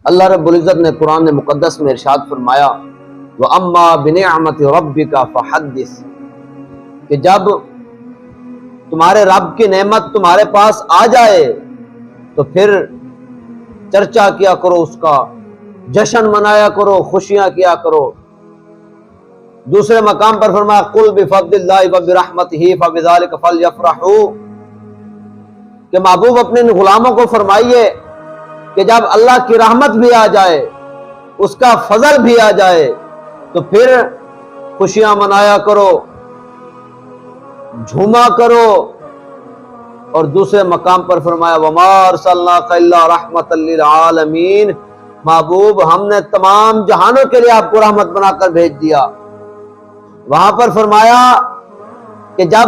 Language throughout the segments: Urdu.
اللہ رب العزت نے قرآن مقدس میں ارشاد فرمایا وَأَمَّا بِنِعْمَةِ رَبِّكَ فَحَدِّثْ، کہ جب تمہارے رب کی نعمت تمہارے پاس آ جائے تو پھر چرچا کیا کرو، اس کا جشن منایا کرو، خوشیاں کیا کرو۔ دوسرے مقام پر فرمایا قُلْ بِفَضْلِ اللَّهِ وَبِرَحْمَتِهِ فَبِذَلِكَ فَلْيَفْرَحُوا، کہ محبوب اپنے غلاموں کو فرمائیے کہ جب اللہ کی رحمت بھی آ جائے، اس کا فضل بھی آ جائے تو پھر خوشیاں منایا کرو، جھوما کرو۔ اور دوسرے مقام پر فرمایا وَمَا أَرْسَلْنَاكَ إِلَّا رَحْمَةً لِّلْعَالَمِينَ، محبوب ہم نے تمام جہانوں کے لیے آپ کو رحمت بنا کر بھیج دیا۔ وہاں پر فرمایا کہ جب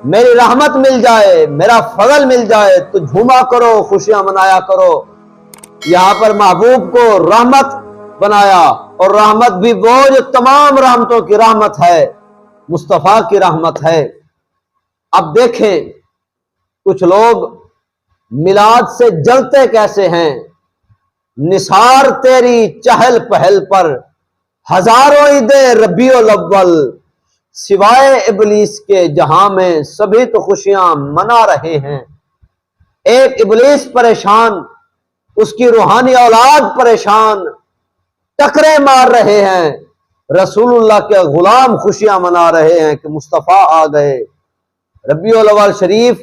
میری رحمت مل جائے، میرا فضل مل جائے تو جھوما کرو، خوشیاں منایا کرو۔ یہاں پر محبوب کو رحمت بنایا، اور رحمت بھی وہ جو تمام رحمتوں کی رحمت ہے، مصطفیٰ کی رحمت ہے۔ اب دیکھیں کچھ لوگ میلاد سے جلتے کیسے ہیں۔ نثار تیری چہل پہل پر ہزاروں عیدیں ربیع الاول، سوائے ابلیس کے جہاں میں سبھی تو خوشیاں منا رہے ہیں۔ ایک ابلیس پریشان، اس کی روحانی اولاد پریشان، ٹکرے مار رہے ہیں، رسول اللہ کے غلام خوشیاں منا رہے ہیں کہ مصطفیٰ آ گئے۔ ربیع الاول شریف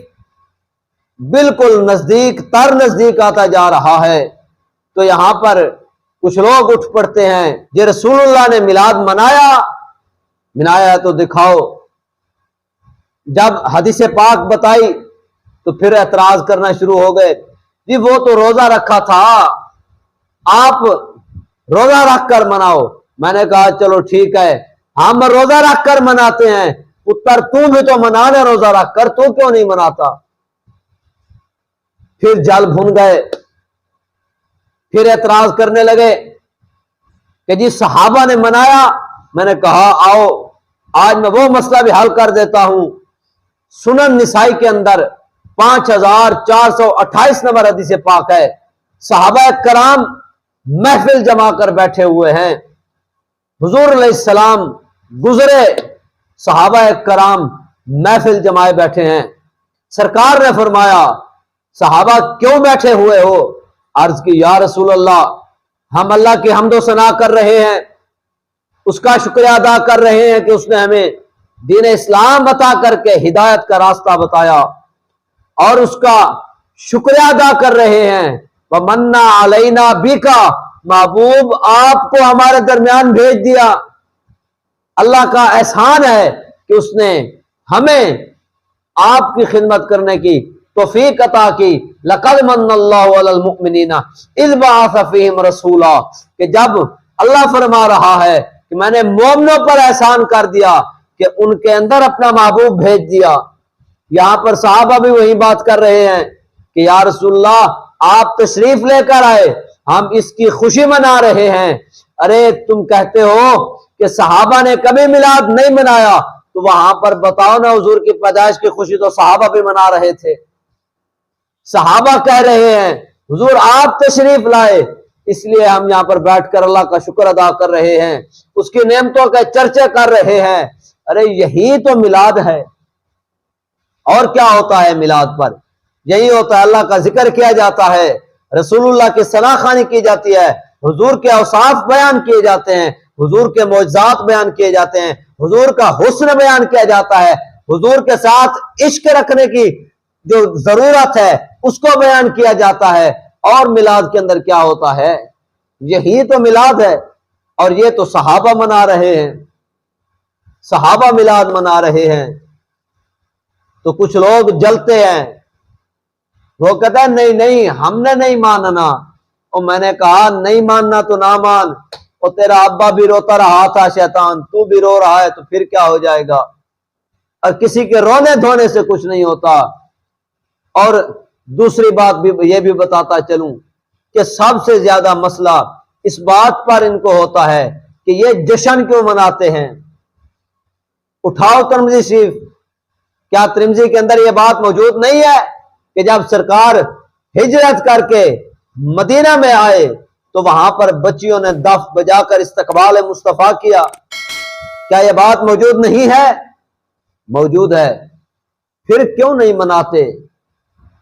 بالکل نزدیک تر نزدیک آتا جا رہا ہے، تو یہاں پر کچھ لوگ اٹھ پڑتے ہیں یہ رسول اللہ نے میلاد منایا تو دکھاؤ۔ جب حدیث پاک بتائی تو پھر اعتراض کرنا شروع ہو گئے، جی وہ تو روزہ رکھا تھا، آپ روزہ رکھ کر مناؤ۔ میں نے کہا چلو ٹھیک ہے، ہم روزہ رکھ کر مناتے ہیں، پتر تو بھی تو منانے روزہ رکھ کر، تو کیوں نہیں مناتا؟ پھر جل بھن گئے، پھر اعتراض کرنے لگے کہ جی صحابہ نے منایا۔ میں نے کہا آؤ آج میں وہ مسئلہ بھی حل کر دیتا ہوں۔ سنن نسائی کے اندر 5428 نمبر حدیث پاک ہے، صحابہ کرام محفل جما کر بیٹھے ہوئے ہیں، حضور علیہ السلام گزرے، صحابہ کرام محفل جمائے بیٹھے ہیں۔ سرکار نے فرمایا صحابہ کیوں بیٹھے ہوئے ہو؟ عرض کی یا رسول اللہ ہم اللہ کی حمد و ثنا کر رہے ہیں، اس کا شکریہ ادا کر رہے ہیں کہ اس نے ہمیں دین اسلام بتا کر کے ہدایت کا راستہ بتایا، اور اس کا شکریہ ادا کر رہے ہیں۔ وَمَنَّا عَلَيْنَا بِكَ، محبوب آپ کو ہمارے درمیان بھیج دیا، اللہ کا احسان ہے کہ اس نے ہمیں آپ کی خدمت کرنے کی توفیق عطا کی۔ لَقَدْ مَنَّ اللَّهُ عَلَى الْمُؤْمِنِينَ إِذْ بَعَثَ فِيهِمْ رَسُولًا، کہ جب اللہ فرما رہا ہے کہ میں نے مومنوں پر احسان کر دیا کہ ان کے اندر اپنا محبوب بھیج دیا۔ یہاں پر صحابہ بھی وہی بات کر رہے ہیں کہ یا رسول اللہ آپ تشریف لے کر آئے، ہم اس کی خوشی منا رہے ہیں۔ ارے تم کہتے ہو کہ صحابہ نے کبھی میلاد نہیں منایا، تو وہاں پر بتاؤ نا حضور کی پیدائش کی خوشی تو صحابہ بھی منا رہے تھے۔ صحابہ کہہ رہے ہیں حضور آپ تشریف لائے، اس لیے ہم یہاں پر بیٹھ کر اللہ کا شکر ادا کر رہے ہیں، اس کی نعمتوں کے چرچے کر رہے ہیں۔ ارے یہی تو میلاد ہے، اور کیا ہوتا ہے میلاد پر؟ یہی ہوتا ہے اللہ کا ذکر کیا جاتا ہے، رسول اللہ کی ثنا خوانی کی جاتی ہے، حضور کے اوصاف بیان کیے جاتے ہیں، حضور کے معجزات بیان کیے جاتے ہیں، حضور کا حسن بیان کیا جاتا ہے، حضور کے ساتھ عشق رکھنے کی جو ضرورت ہے اس کو بیان کیا جاتا ہے۔ اور میلاد کے اندر کیا ہوتا ہے؟ یہی تو میلاد ہے، اور یہ تو صحابہ منا رہے ہیں، صحابہ میلاد منا رہے ہیں۔ تو کچھ لوگ جلتے ہیں، وہ کہتا ہے نہیں نہیں ہم نے نہیں ماننا۔ اور میں نے کہا نہیں ماننا تو نہ مان، اور تیرا ابا بھی روتا رہا تھا شیطان، تو بھی رو رہا ہے، تو پھر کیا ہو جائے گا؟ اور کسی کے رونے دھونے سے کچھ نہیں ہوتا۔ اور دوسری بات بھی یہ بھی بتاتا چلوں کہ سب سے زیادہ مسئلہ اس بات پر ان کو ہوتا ہے کہ یہ جشن کیوں مناتے ہیں۔ اٹھاؤ ترمذی شریف، کیا ترمذی کے اندر یہ بات موجود نہیں ہے کہ جب سرکار ہجرت کر کے مدینہ میں آئے تو وہاں پر بچیوں نے دف بجا کر استقبال مصطفیٰ کیا. کیا یہ بات موجود نہیں ہے؟ موجود ہے. پھر کیوں نہیں مناتے؟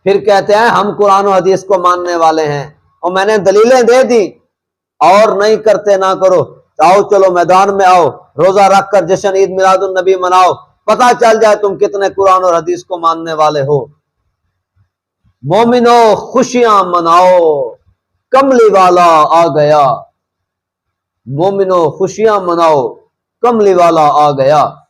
پھر کہتے ہیں ہم قرآن و حدیث کو ماننے والے ہیں اور میں نے دلیلیں دے دی اور نہیں کرتے نہ کرو. آؤ چلو میدان میں آؤ, روزہ رکھ کر جشن عید میلاد النبی مناؤ, پتہ چل جائے تم کتنے قرآن اور حدیث کو ماننے والے ہو. مومنو خوشیاں مناؤ, کملی والا آ گیا. مومنو خوشیاں مناؤ, کملی والا آ گیا.